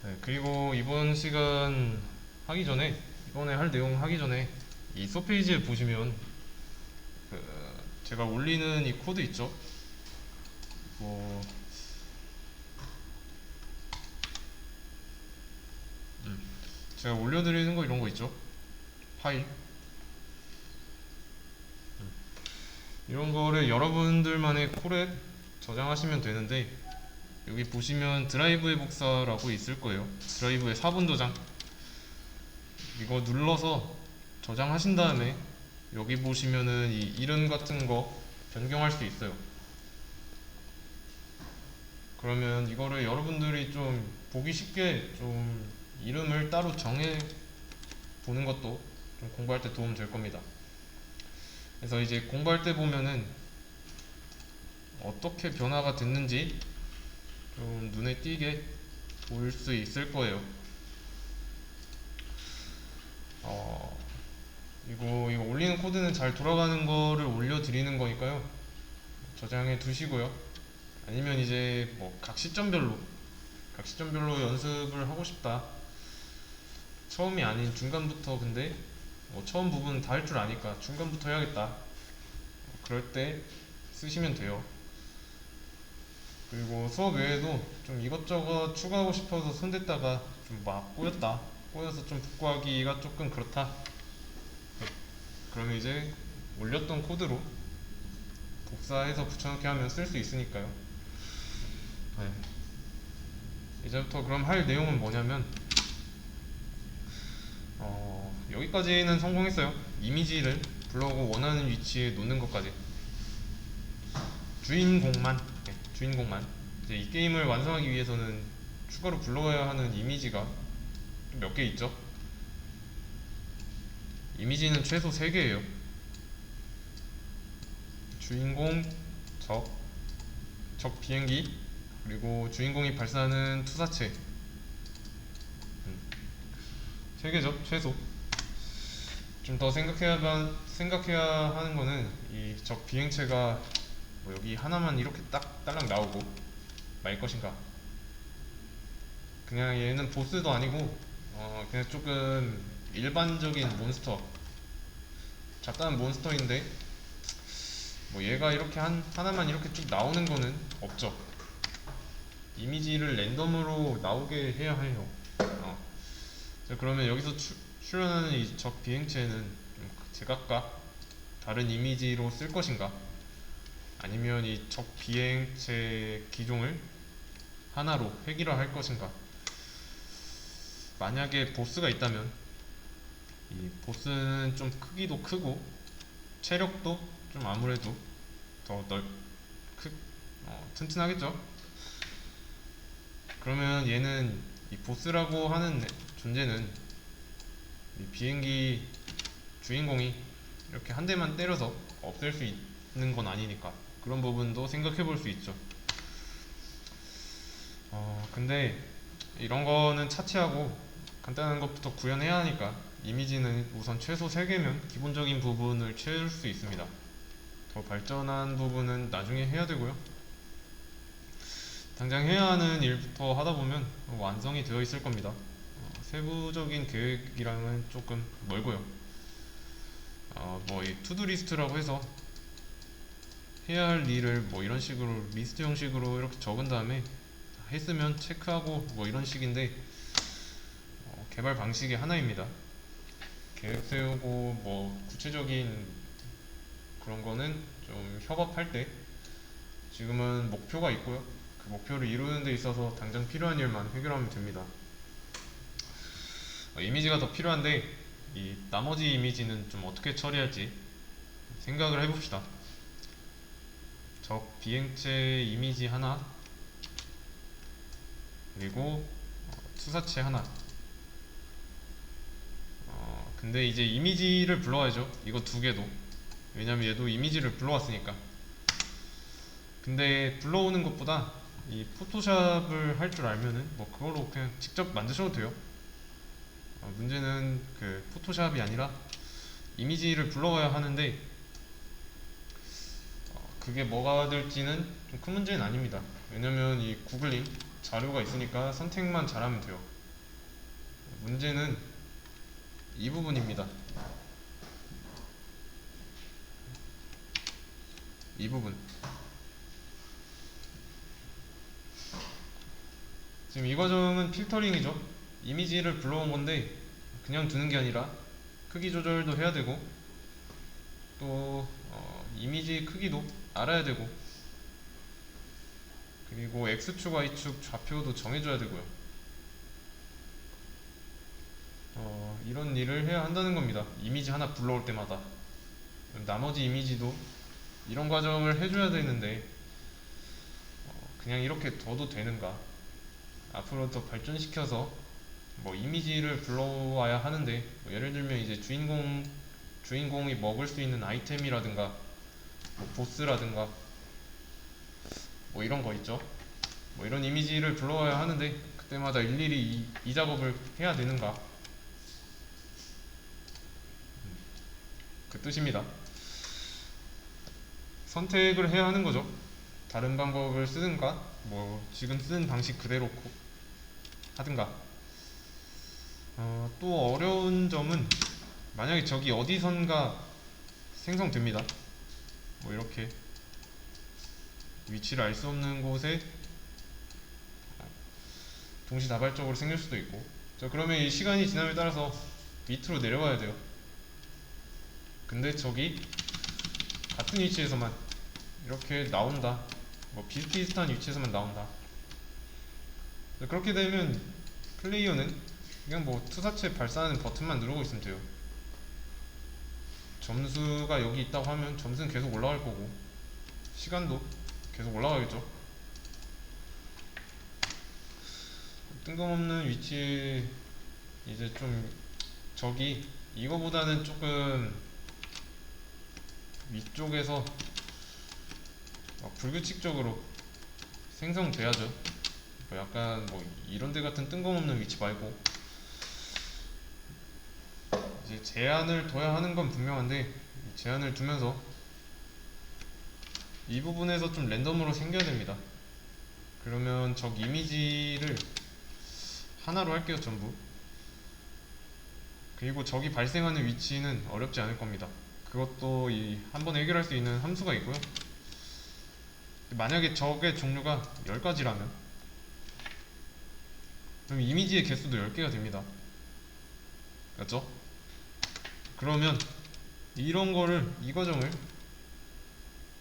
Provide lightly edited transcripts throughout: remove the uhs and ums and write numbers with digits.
네, 그리고 이번 시간 하기 전에, 이번에 할 내용 하기 전에 이 서페이지에 보시면 그 제가 올리는 이 코드 있죠? 뭐 제가 올려드리는 거 이런 거 있죠? 파일 이런 거를 여러분들만의 콜에 저장하시면 되는데, 여기 보시면 드라이브의 복사라고 있을 거예요. 드라이브의 4분 저장, 이거 눌러서 저장하신 다음에 여기 보시면은 이 이름 같은 거 변경할 수 있어요. 그러면 이거를 여러분들이 좀 보기 쉽게 좀 이름을 따로 정해 보는 것도 좀 공부할 때 도움 될 겁니다. 그래서 이제 공부할 때 보면은 어떻게 변화가 됐는지 좀 눈에 띄게 볼 수 있을 거예요. 어, 이거 올리는 코드는 잘 돌아가는 거를 올려드리는 거니까요. 저장해 두시고요. 아니면 이제 뭐 각 시점별로 연습을 하고 싶다. 처음이 아닌 중간부터, 근데 뭐 처음 부분 다 할 줄 아니까 중간부터 해야겠다. 그럴 때 쓰시면 돼요. 그리고 수업 외에도 좀 이것저것 추가하고 싶어서 손댔다가 좀 막 꼬여서 좀 복구하기가 조금 그렇다. 그러면 이제 올렸던 코드로 복사해서 붙여넣기 하면 쓸 수 있으니까요. 네. 이제부터 그럼 할 내용은 뭐냐면, 여기까지는 성공했어요. 이미지를 불러오고 원하는 위치에 놓는 것까지. 주인공만, 네, 주인공만. 이제 이 게임을 완성하기 위해서는 추가로 불러야 하는 이미지가 몇 개 있죠. 이미지는 최소 3개예요. 주인공, 적, 적 비행기, 그리고 주인공이 발사하는 투사체. 3개죠, 최소. 좀 더 생각해야 하는 거는 이 적 비행체가 뭐 여기 하나만 이렇게 딱 딸랑 나오고 말 것인가. 그냥 얘는 보스도 아니고 그냥 조금 일반적인 몬스터, 잡다한 몬스터인데 뭐 얘가 이렇게 하나만 이렇게 쭉 나오는 거는 없죠. 이미지를 랜덤으로 나오게 해야 해요. 자, 그러면 여기서 출연하는 이 적 비행체는 좀 제각각 다른 이미지로 쓸 것인가, 아니면 이 적 비행체 기종을 하나로 획일화할 것인가. 만약에 보스가 있다면 이 보스는 좀 크기도 크고 체력도 좀 아무래도 더 크, 튼튼하겠죠. 그러면 얘는, 이 보스라고 하는 존재는 이 비행기 주인공이 이렇게 한 대만 때려서 없앨 수 있는 건 아니니까 그런 부분도 생각해 볼 수 있죠. 근데 이런 거는 차치하고 간단한 것부터 구현해야 하니까 이미지는 우선 최소 3개면 기본적인 부분을 채울 수 있습니다. 더 발전한 부분은 나중에 해야 되고요. 당장 해야 하는 일부터 하다 보면 완성이 되어 있을 겁니다. 세부적인 계획이랑은 조금 멀고요. 뭐 이 투두 리스트라고 해서 해야 할 일을 뭐 이런 식으로 리스트 형식으로 이렇게 적은 다음에 했으면 체크하고 뭐 이런 식인데, 개발 방식의 하나입니다. 계획 세우고 뭐 구체적인 그런 거는 좀 협업할 때 지금은 목표가 있고요. 그 목표를 이루는 데 있어서 당장 필요한 일만 해결하면 됩니다. 이미지가 더 필요한데 이 나머지 이미지는 좀 어떻게 처리할지 생각을 해봅시다. 적 비행체 이미지 하나, 그리고 투사체 하나. 근데 이제 이미지를 불러와야죠. 이거 2개도. 왜냐면 얘도 이미지를 불러왔으니까. 근데 불러오는 것보다 이 포토샵을 할 줄 알면은 뭐 그걸로 그냥 직접 만드셔도 돼요. 문제는 그 포토샵이 아니라 이미지를 불러와야 하는데, 그게 뭐가 될지는 좀 큰 문제는 아닙니다. 왜냐면 이 구글링, 자료가 있으니까 선택만 잘하면 돼요. 문제는 이 부분입니다. 이 부분. 지금 이 과정은 필터링이죠. 이미지를 불러온 건데 그냥 두는 게 아니라 크기 조절도 해야 되고 또 이미지 크기도 알아야 되고 그리고 X축, Y축 좌표도 정해줘야 되고요. 이런 일을 해야 한다는 겁니다. 이미지 하나 불러올 때마다. 나머지 이미지도 이런 과정을 해줘야 되는데 그냥 이렇게 둬도 되는가? 앞으로 더 발전시켜서 뭐 이미지를 불러와야 하는데 뭐 예를 들면 이제 주인공이 먹을 수 있는 아이템이라든가 뭐 보스라든가 뭐 이런 거 있죠. 뭐 이런 이미지를 불러와야 하는데 그때마다 일일이 이 작업을 해야 되는가? 그 뜻입니다. 선택을 해야 하는 거죠. 다른 방법을 쓰든가 뭐 지금 쓰는 방식 그대로 하든가. 또 어려운 점은 만약에 저기 어디선가 생성됩니다. 뭐 이렇게 위치를 알 수 없는 곳에 동시다발적으로 생길 수도 있고. 그러면 이 시간이 지남에 따라서 밑으로 내려가야 돼요. 근데 저기 같은 위치에서만 이렇게 나온다. 뭐 비슷비슷한 위치에서만 나온다. 그렇게 되면 플레이어는 그냥 뭐 투사체 발사하는 버튼만 누르고 있으면 돼요. 점수가 여기 있다고 하면 점수는 계속 올라갈 거고 시간도 계속 올라가겠죠. 뜬금없는 위치에 이제 좀 저기 이거보다는 조금 위쪽에서 불규칙적으로 생성돼야죠. 뭐 약간 뭐 이런데 같은 뜬금없는 위치 말고 이제 제한을 둬야 하는 건 분명한데 제한을 두면서 이 부분에서 좀 랜덤으로 생겨야 됩니다. 그러면 저 이미지를 하나로 할게요. 전부. 그리고 적이 발생하는 위치는 어렵지 않을 겁니다. 그것도 한 번에 해결할 수 있는 함수가 있고요. 만약에 적의 종류가 10가지라면 그럼 이미지의 개수도 10개가 됩니다. 맞죠? 그러면 이 과정을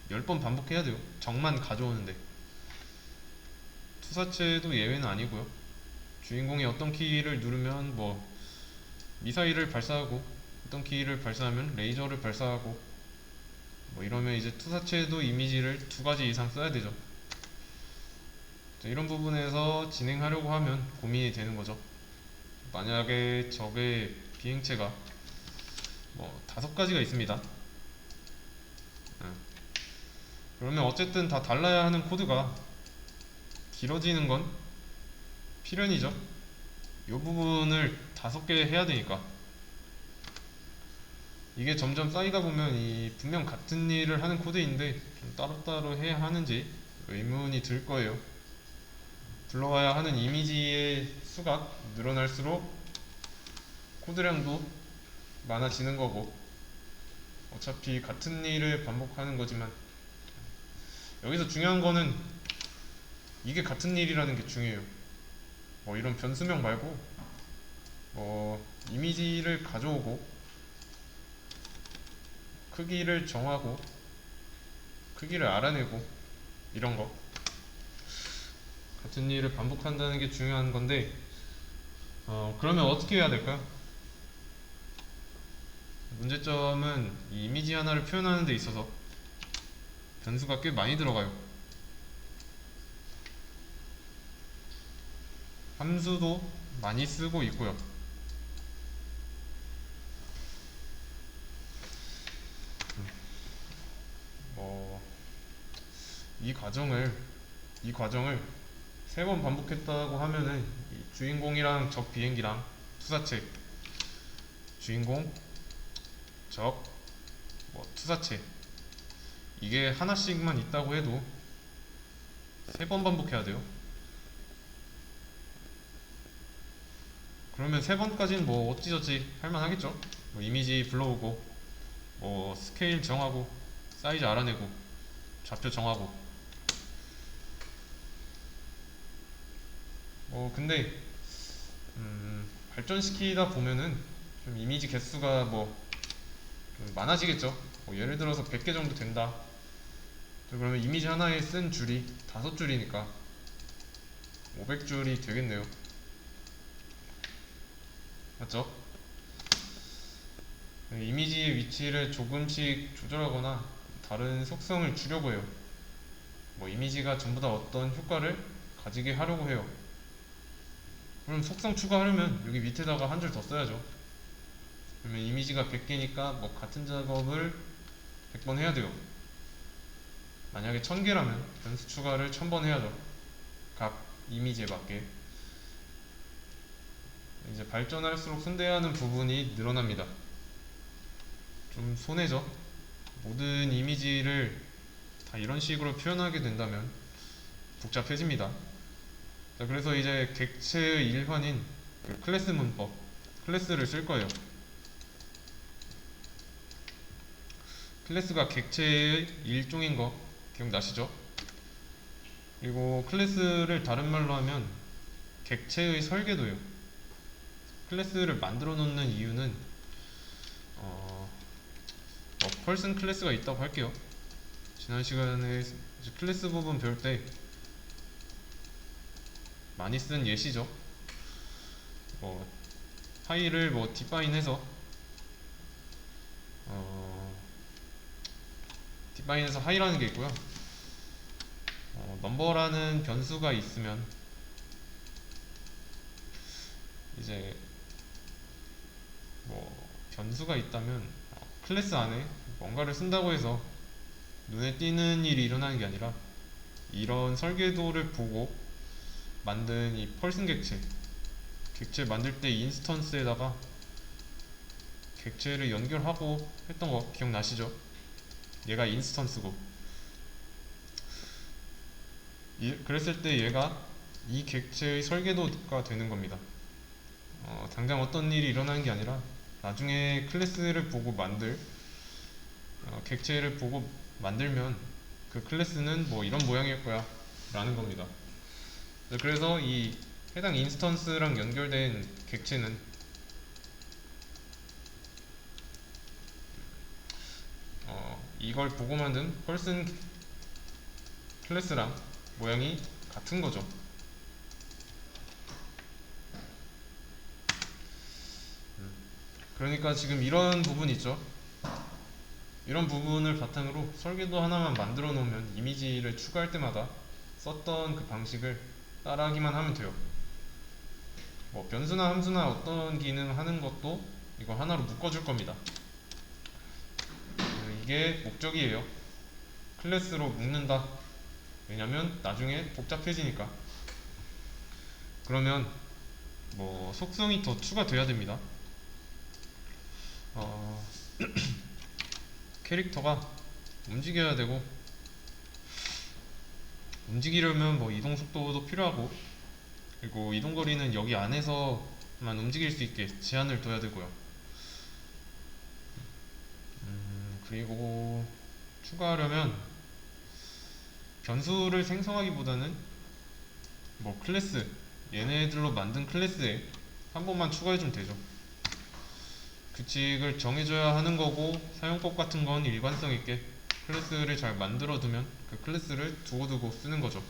10번 반복해야 돼요. 적만 가져오는데. 투사체도 예외는 아니고요. 주인공이 어떤 키를 누르면 뭐 미사일을 발사하고 어떤 키를 발사하면 레이저를 발사하고 뭐 이러면 이제 투사체도 이미지를 2가지 이상 써야 되죠. 이런 부분에서 진행하려고 하면 고민이 되는 거죠. 만약에 적의 비행체가 뭐 5가지가 있습니다. 그러면 어쨌든 다 달라야 하는 코드가 길어지는 건 필연이죠. 이 부분을 5개 해야 되니까 이게 점점 쌓이다 보면 분명 같은 일을 하는 코드인데 좀 따로따로 해야 하는지 의문이 들 거예요. 불러와야 하는 이미지의 수가 늘어날수록 코드량도 많아지는 거고 어차피 같은 일을 반복하는 거지만 여기서 중요한 거는 이게 같은 일이라는 게 중요해요. 뭐 이런 변수명 말고 뭐 이미지를 가져오고 크기를 정하고 크기를 알아내고 이런 거 같은 일을 반복한다는 게 중요한 건데 그러면 어떻게 해야 될까요? 문제점은 이 이미지 하나를 표현하는 데 있어서 변수가 꽤 많이 들어가요. 함수도 많이 쓰고 있고요. 이 과정을 3번 반복했다고 하면은 이 주인공이랑 적 비행기랑 투사체 주인공 적 뭐 투사체 이게 하나씩만 있다고 해도 3번 반복해야 돼요. 그러면 3번까지는 뭐 어찌저찌 할만하겠죠. 뭐 이미지 불러오고 뭐 스케일 정하고 사이즈 알아내고 좌표 정하고. 근데 발전시키다 보면은 좀 이미지 개수가 좀 많아지겠죠. 예를 들어서 100개 정도 된다. 그러면 이미지 하나에 쓴 줄이 5줄이니까 500줄이 되겠네요. 맞죠? 이미지의 위치를 조금씩 조절하거나 다른 속성을 주려고 해요. 이미지가 전부 다 어떤 효과를 가지게 하려고 해요. 그럼 속성 추가하려면 여기 밑에다가 한 줄 더 써야죠. 그러면 이미지가 100개니까 같은 작업을 100번 해야 돼요. 만약에 1000개라면 변수 추가를 1000번 해야죠. 각 이미지에 맞게. 이제 발전할수록 손대야 하는 부분이 늘어납니다. 좀 손해죠. 모든 이미지를 다 이런 식으로 표현하게 된다면 복잡해집니다. 자, 그래서 이제 객체의 일환인 그 클래스 문법, 클래스를 쓸 거예요. 클래스가 객체의 일종인 거 기억나시죠? 그리고 클래스를 다른 말로 하면 객체의 설계도예요. 클래스를 만들어 놓는 이유는 펄슨 클래스가 있다고 할게요. 지난 시간에 클래스 부분 배울 때 많이 쓴 예시죠. 파일을 디파인해서 디파인해서 하이라는 게 있고요. 넘버라는 변수가 있으면 이제 변수가 있다면 클래스 안에 뭔가를 쓴다고 해서 눈에 띄는 일이 일어나는 게 아니라 이런 설계도를 보고 만든 이 펄슨 객체 만들 때 인스턴스에다가 객체를 연결하고 했던 거 기억나시죠? 얘가 인스턴스고 그랬을 때 얘가 이 객체의 설계도가 되는 겁니다. 당장 어떤 일이 일어나는 게 아니라 나중에 클래스를 보고 객체를 보고 만들면 그 클래스는 이런 모양일 거야 라는 겁니다. 그래서 이 해당 인스턴스랑 연결된 객체는 이걸 보고 만든 펄슨 클래스랑 모양이 같은 거죠. 그러니까 지금 이런 부분 있죠. 이런 부분을 바탕으로 설계도 하나만 만들어 놓으면 이미지를 추가할 때마다 썼던 그 방식을 따라하기만 하면 돼요. 변수나 함수나 어떤 기능 하는 것도 이거 하나로 묶어줄 겁니다. 이게 목적이에요. 클래스로 묶는다. 왜냐면 나중에 복잡해지니까. 그러면 속성이 더 추가돼야 됩니다. 캐릭터가 움직여야 되고, 움직이려면 이동 속도도 필요하고, 그리고 이동 거리는 여기 안에서만 움직일 수 있게 제한을 둬야 되고요. 그리고 추가하려면 변수를 생성하기보다는 클래스, 얘네들로 만든 클래스에 한 번만 추가해주면 되죠. 규칙을 정해줘야 하는 거고, 사용법 같은 건 일관성 있게 클래스를 잘 만들어 두면 그 클래스를 두고두고 쓰는 거죠.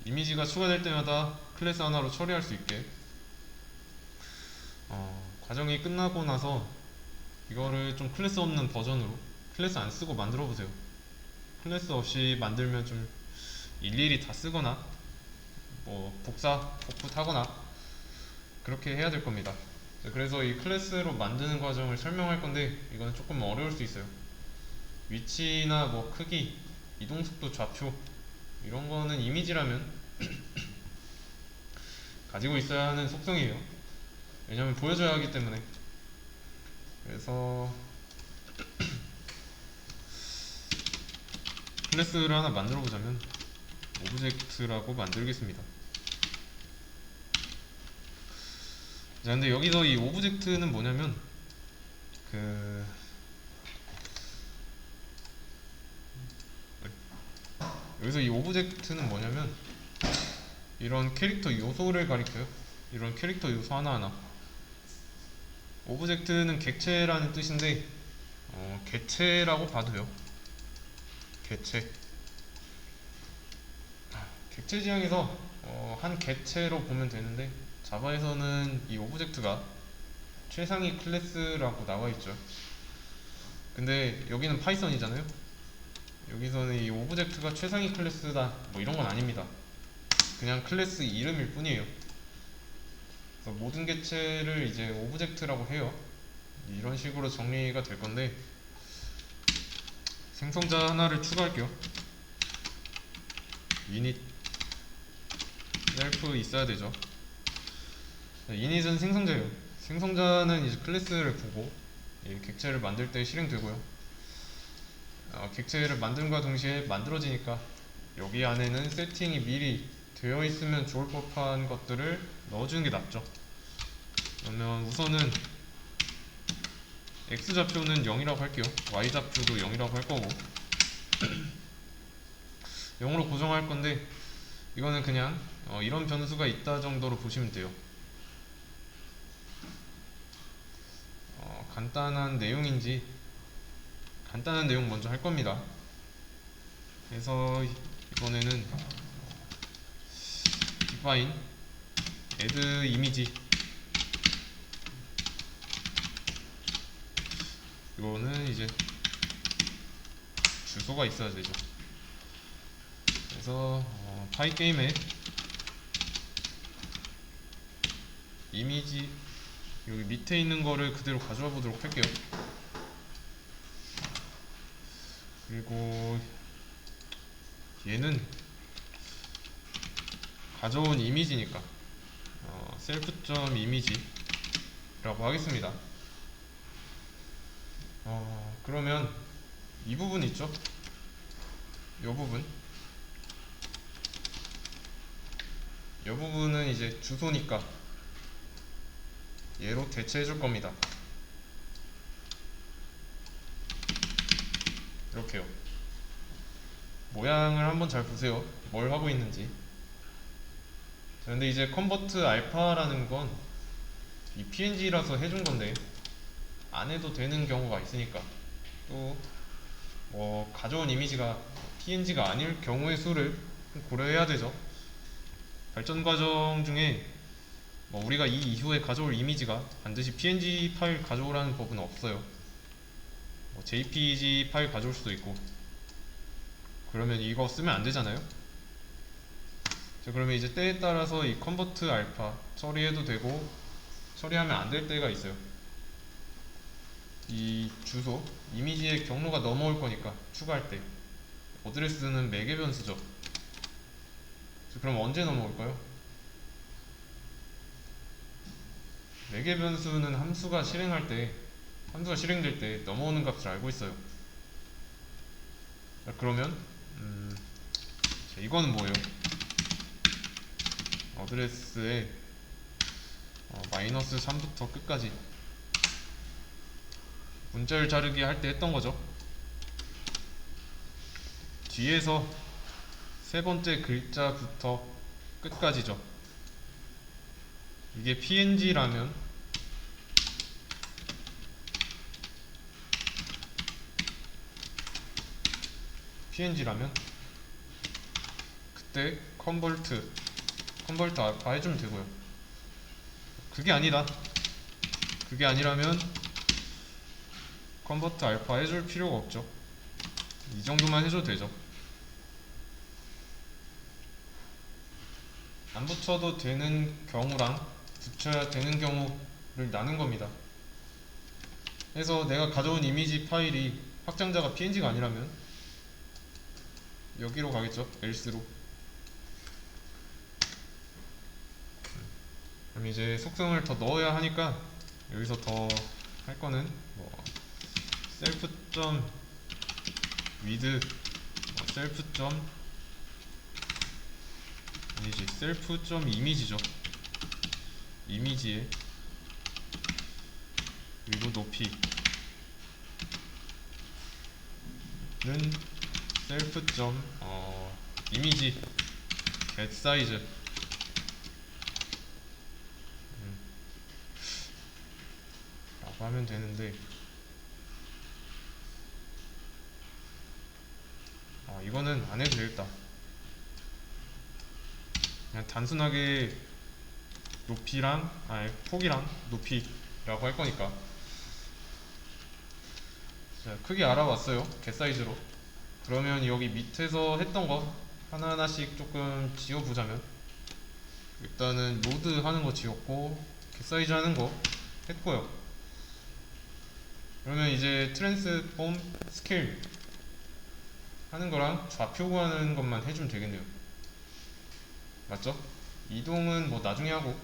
이미지가 추가될 때마다 클래스 하나로 처리할 수 있게. 과정이 끝나고 나서 이거를 좀 클래스 없는 버전으로, 클래스 안 쓰고 만들어 보세요. 클래스 없이 만들면 좀 일일이 다 쓰거나 복붙하거나 그렇게 해야 될 겁니다. 그래서 이 클래스로 만드는 과정을 설명할 건데, 이건 조금 어려울 수 있어요. 위치나 크기, 이동속도, 좌표 이런 거는 이미지라면 가지고 있어야 하는 속성이에요. 왜냐면 보여줘야 하기 때문에. 그래서 클래스를 하나 만들어 보자면 오브젝트라고 만들겠습니다. 자, 근데 여기서 이 오브젝트는 뭐냐면 그 여기서 이 오브젝트는 뭐냐면 이런 캐릭터 요소를 가리켜요. 이런 캐릭터 요소 하나하나. 오브젝트는 객체라는 뜻인데 객체라고 봐도요. 객체. 객체 지향에서 한 객체로 보면 되는데 자바에서는 이 오브젝트가 최상위 클래스라고 나와 있죠. 근데 여기는 파이썬이잖아요. 여기서는 이 오브젝트가 최상위 클래스다 뭐 이런 건 아닙니다. 그냥 클래스 이름일 뿐이에요. 그래서 모든 객체를 이제 오브젝트라고 해요. 이런 식으로 정리가 될 건데 생성자 하나를 추가할게요. init 셀프 있어야 되죠. init은 생성자예요. 생성자는 이제 클래스를 보고 객체를 만들 때 실행되고요. 객체를 만듦과 동시에 만들어지니까 여기 안에는 세팅이 미리 되어 있으면 좋을 법한 것들을 넣어주는 게 낫죠. 그러면 우선은 x좌표는 0이라고 할게요. y좌표도 0이라고 할 거고 0으로 고정할 건데 이거는 그냥 이런 변수가 있다 정도로 보시면 돼요. 간단한 내용인지 간단한 내용 먼저 할 겁니다. 그래서 이번에는 define add image 이거는 이제 주소가 있어야 되죠. 그래서 파이게임에 이미지 여기 밑에 있는 거를 그대로 가져와 보도록 할게요. 그리고 얘는 가져온 이미지니까 self.image라고 하겠습니다. 그러면 이 부분 있죠? 이 부분은 이제 주소니까 얘로 대체해 줄 겁니다. 이렇게요. 모양을 한번 잘 보세요. 뭘 하고 있는지. 자, 근데 이제 컨버트 알파라는 건 이 png라서 해준 건데 안 해도 되는 경우가 있으니까 또 뭐 가져온 이미지가 png가 아닐 경우의 수를 고려해야 되죠. 발전 과정 중에 뭐 우리가 이 이후에 가져올 이미지가 반드시 png 파일 가져오라는 법은 없어요. 뭐 jpg 파일 가져올 수도 있고 그러면 이거 쓰면 안 되잖아요. 자, 그러면 이제 때에 따라서 이 컨버트 알파 처리해도 되고 처리하면 안 될 때가 있어요. 이 주소 이미지의 경로가 넘어올 거니까 추가할 때 어드레스는 매개 변수죠. 그럼 언제 넘어올까요? 매개 변수는 함수가 실행될 때 넘어오는 값을 알고 있어요. 자, 그러면 자, 이거는 뭐예요? 어드레스에 마이너스 3부터 끝까지 문자열 자르기 할 때 했던 거죠. 뒤에서 세 번째 글자부터 끝까지죠. 이게 png라면 그때 컨버트 알파 해주면 되고요. 그게 아니라면 컨버트 알파 해줄 필요가 없죠. 이 정도만 해줘도 되죠. 안 붙여도 되는 경우랑 붙여야 되는 경우를 나눈 겁니다. 그래서 내가 가져온 이미지 파일이 확장자가 png가 아니라면 여기로 가겠죠. else로. 그럼 이제 속성을 더 넣어야 하니까 여기서 더 할 거는 뭐 self.with self.image죠. 이미지에 그리고 높이는 셀프 점 이미지 get 사이즈 라고 하면 되는데, 이거는 안 해도 되겠다. 그냥 단순하게 높이랑 폭이랑 높이라고 할 거니까. 자, 크게 알아봤어요. get 사이즈로. 그러면 여기 밑에서 했던 거 하나하나씩 조금 지워보자면, 일단은 로드 하는 거 지웠고 get 사이즈 하는 거 했고요. 그러면 이제 트랜스폼 스케일 하는 거랑 좌표 구하는 것만 해주면 되겠네요. 맞죠? 이동은 뭐 나중에 하고,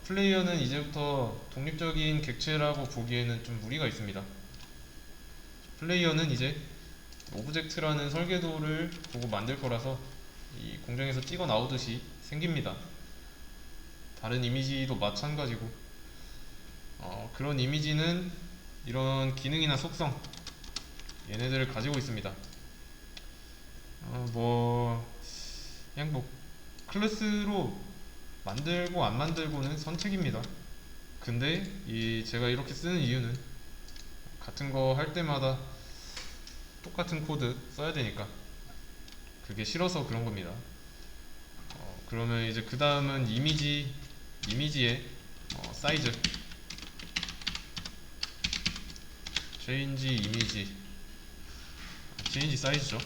플레이어는 이제부터 독립적인 객체라고 보기에는 좀 무리가 있습니다. 플레이어는 이제 오브젝트라는 설계도를 보고 만들 거라서 이 공장에서 찍어 나오듯이 생깁니다. 다른 이미지도 마찬가지고, 그런 이미지는 이런 기능이나 속성 얘네들을 가지고 있습니다. 그냥 클래스로 만들고 안 만들고는 선택입니다. 근데 제가 이렇게 쓰는 이유는 같은 거 할 때마다 똑같은 코드 써야 되니까, 그게 싫어서 그런 겁니다. 그러면 이제 그 다음은 이미지의 사이즈, change 사이즈죠.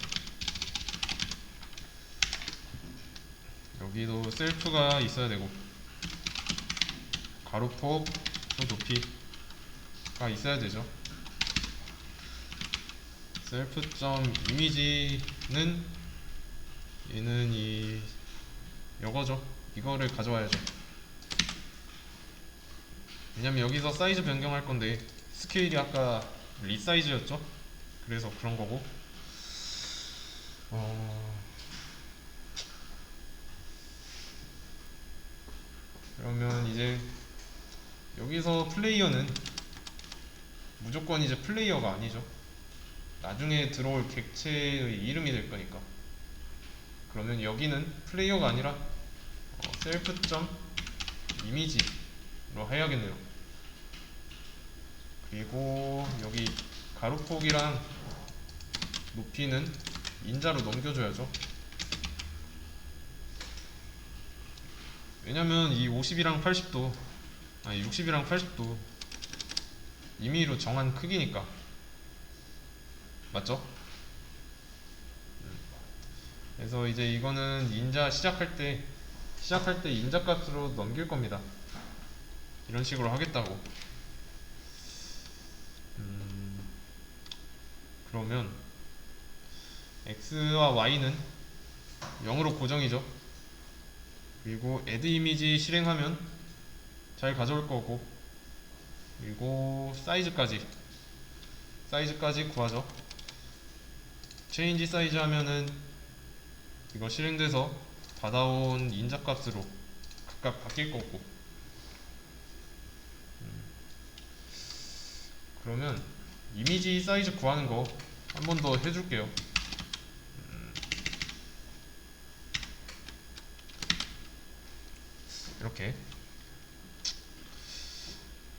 여기도 셀프가 있어야 되고, 가로폭 또 높이가 있어야 되죠. 셀프 점 이미지는 얘는 이거죠. 이거를 가져와야죠. 왜냐면 여기서 사이즈 변경할 건데 스케일이 아까 리사이즈였죠. 그래서 그런 거고, 그러면 이제 여기서 플레이어는 무조건 이제 플레이어가 아니죠. 나중에 들어올 객체의 이름이 될 거니까. 그러면 여기는 플레이어가 아니라 셀프 점 이미지로 해야겠네요. 그리고 여기 가로폭이랑 높이는 인자로 넘겨줘야죠. 왜냐면 이 50이랑 80도 60이랑 80도 임의로 정한 크기니까. 맞죠? 그래서 이제 이거는 인자 시작할 때 인자 값으로 넘길 겁니다. 이런 식으로 하겠다고. 그러면 x와 y는 0으로 고정이죠. 그리고 add 이미지 실행하면 잘 가져올 거고, 그리고 사이즈까지 구하죠. change 사이즈 하면은 이거 실행돼서 받아온 인자값으로 각각 바뀔 거고. 그러면 이미지 사이즈 구하는 거 한 번 더 해줄게요. 이렇게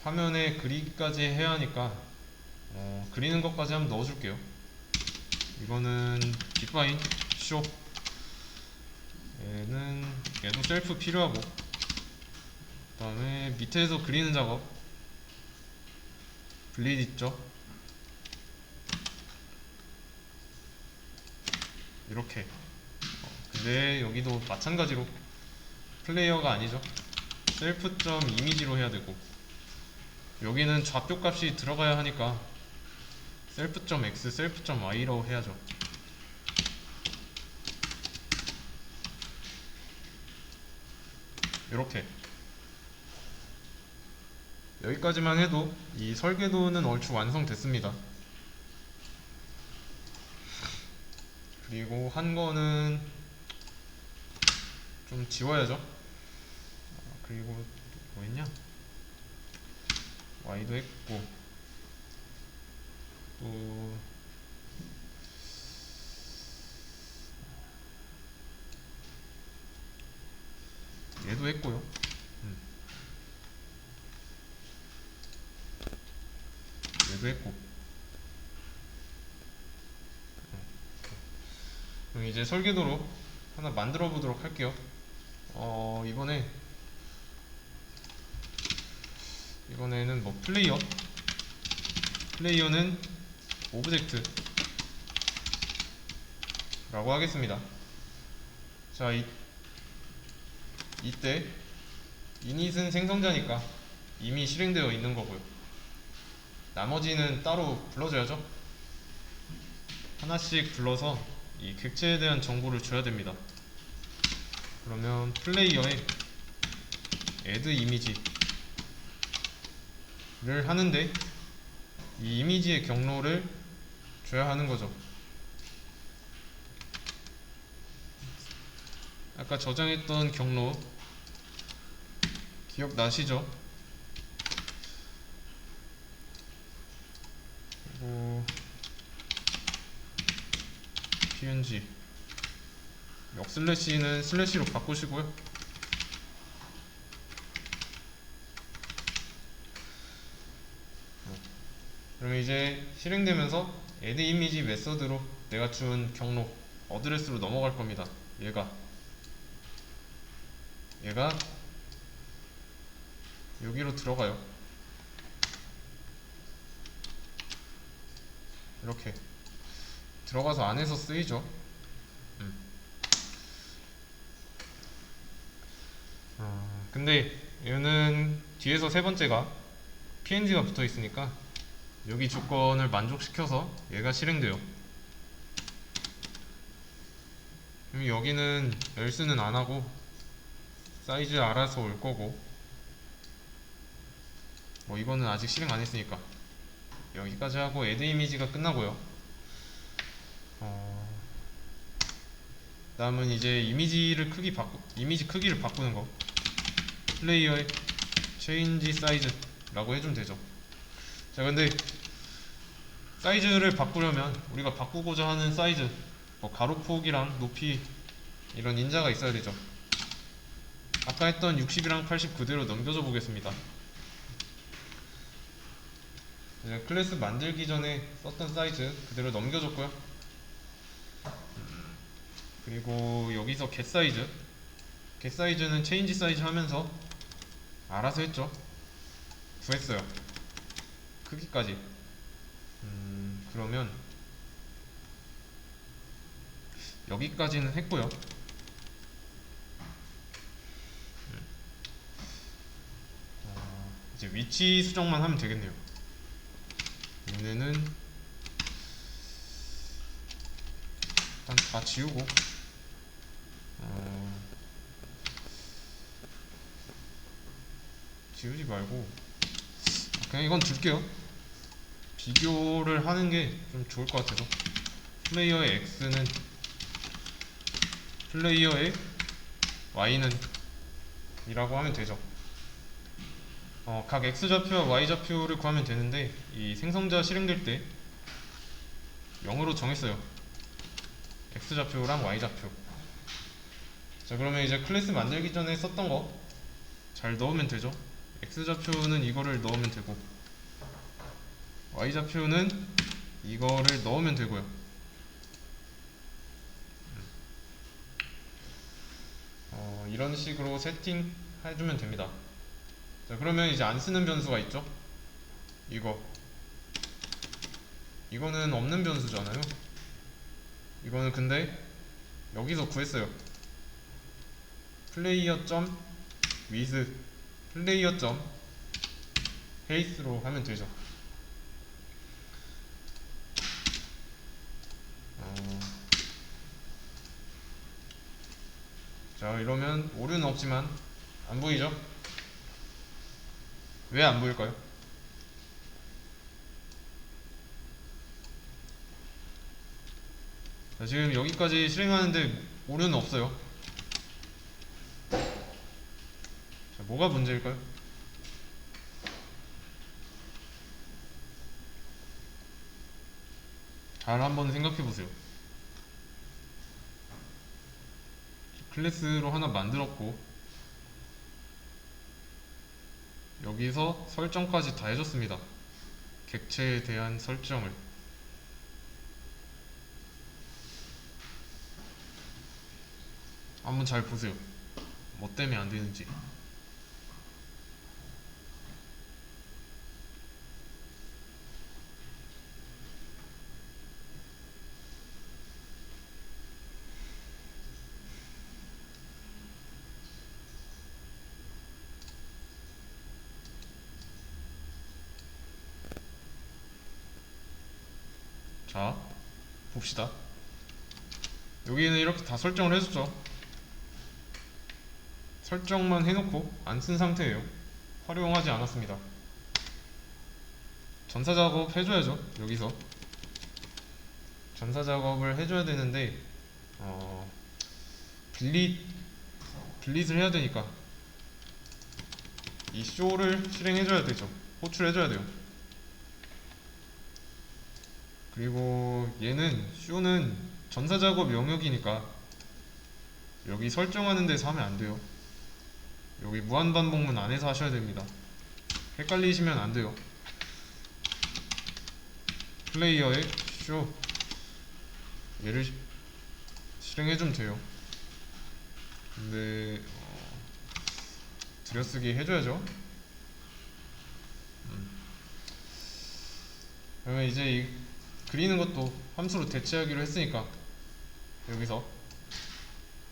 화면에 그리기까지 해야 하니까 그리는 것까지 한번 넣어줄게요. 이거는 define show, 얘도 셀프 필요하고, 그 다음에 밑에서 그리는 작업 블리드 있죠. 이렇게. 근데 여기도 마찬가지로 플레이어가 아니죠. 셀프 점 이미지로 해야 되고, 여기는 좌표 값이 들어가야 하니까 셀프 점 x, 셀프 점 y로 해야죠. 이렇게 여기까지만 해도 이 설계도는 얼추 완성됐습니다. 그리고 한 거는 좀 지워야죠. 그리고 뭐 했냐? Y도 했고, 또 얘도 했고요. 음, 얘도 했고. 그럼 이제 설계도로 하나 만들어 보도록 할게요. 이번에는 뭐 플레이어는 오브젝트라고 하겠습니다. 자, 이때 이닛은 생성자니까 이미 실행되어 있는 거고요. 나머지는 따로 불러줘야죠. 하나씩 불러서 이 객체에 대한 정보를 줘야 됩니다. 그러면 플레이어에 add 이미지를 하는데 이 이미지의 경로를 줘야 하는 거죠. 아까 저장했던 경로 기억나시죠? 그리고 png 역슬래시는 슬래시로 바꾸시고요. 그러면 이제 실행되면서 add 이미지 메서드로 내가 준 경로 어드레스로 넘어갈 겁니다. 얘가 여기로 들어가요. 이렇게 들어가서 안에서 쓰이죠. 근데 얘는 뒤에서 세 번째가 png가 붙어 있으니까 여기 조건을 만족시켜서 얘가 실행돼요. 그럼 여기는 else는 안 하고 사이즈 알아서 올 거고, 뭐 이거는 아직 실행 안 했으니까 여기까지 하고 add 이미지가 끝나고요. 다음은 이제 이미지 크기를 바꾸는 거. 플레이어의 change size라고 해주면 되죠. 자, 근데 사이즈를 바꾸려면 우리가 바꾸고자 하는 사이즈, 뭐 가로폭이랑 높이 이런 인자가 있어야 되죠. 아까 했던 60이랑 80 그대로 넘겨줘 보겠습니다. 클래스 만들기 전에 썼던 사이즈 그대로 넘겨줬고요. 그리고 여기서 getSize는 change size 하면서 알아서 했죠. 구했어요. 크기까지. 그러면 여기까지는 했고요. 이제 위치 수정만 하면 되겠네요. 얘네는 일단 다 지우고 지우지 말고 그냥 이건 줄게요. 비교를 하는 게 좀 좋을 것 같아서 플레이어의 x는 플레이어의 y는 이라고 하면 되죠. 각 x좌표와 y좌표를 구하면 되는데 이 생성자 실행될 때 0으로 정했어요. x좌표랑 y좌표. 자, 그러면 이제 클래스 만들기 전에 썼던 거 잘 넣으면 되죠. x좌표는 이거를 넣으면 되고 y좌표는 이거를 넣으면 되고요. 이런 식으로 세팅 해주면 됩니다. 자, 그러면 이제 안 쓰는 변수가 있죠. 이거는 없는 변수잖아요. 이거는 근데 여기서 구했어요. 플레이어 점 with 플레이어 점 베이스로 하면 되죠. 자, 이러면 오류는 없지만 안 보이죠? 왜 안 보일까요? 자, 지금 여기까지 실행하는데 오류는 없어요. 자, 뭐가 문제일까요? 잘 한번 생각해 보세요. 클래스로 하나 만들었고 여기서 설정까지 다 해줬습니다. 객체에 대한 설정을. 한번 잘 보세요. 뭐 때문에 안 되는지. 자, 봅시다. 여기는 이렇게 다 설정을 해줬죠. 설정만 해놓고 안 쓴 상태예요. 활용하지 않았습니다. 전사 작업 해줘야죠. 여기서 전사 작업을 해줘야 되는데 어, 빌릿을 해야 되니까 이 쇼를 실행해줘야 되죠. 호출해줘야 돼요. 그리고 얘는 쇼는 전사 작업 영역이니까 여기 설정하는 데서 하면 안 돼요. 여기 무한반복문 안에서 하셔야 됩니다. 헷갈리시면 안 돼요. 플레이어의 쇼 얘를 실행해주면 돼요. 근데 들여쓰기 해줘야죠. 그러면 이제 이 그리는 것도 함수로 대체하기로 했으니까 여기서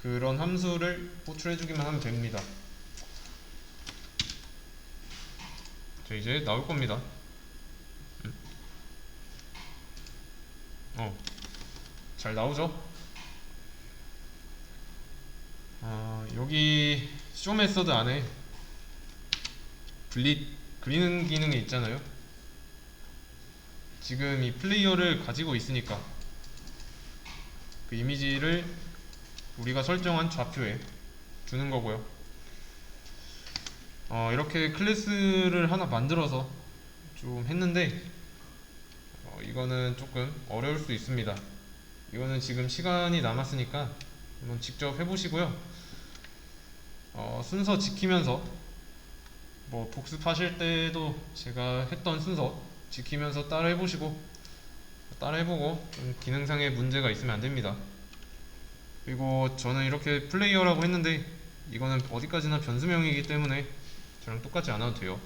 그런 함수를 호출해주기만 하면 됩니다. 자, 이제 나올 겁니다. 잘 나오죠? 여기 쇼 메서드 안에 그리는 기능이 있잖아요. 지금 이 플레이어를 가지고 있으니까 그 이미지를 우리가 설정한 좌표에 주는 거고요. 이렇게 클래스를 하나 만들어서 좀 했는데 이거는 조금 어려울 수 있습니다. 이거는 지금 시간이 남았으니까 한번 직접 해보시고요. 순서 지키면서 뭐 복습하실 때도 제가 했던 순서 지키면서 따라해보고 좀 기능상의 문제가 있으면 안 됩니다. 그리고 저는 이렇게 플레이어라고 했는데 이거는 어디까지나 변수명이기 때문에 저랑 똑같지 않아도 돼요.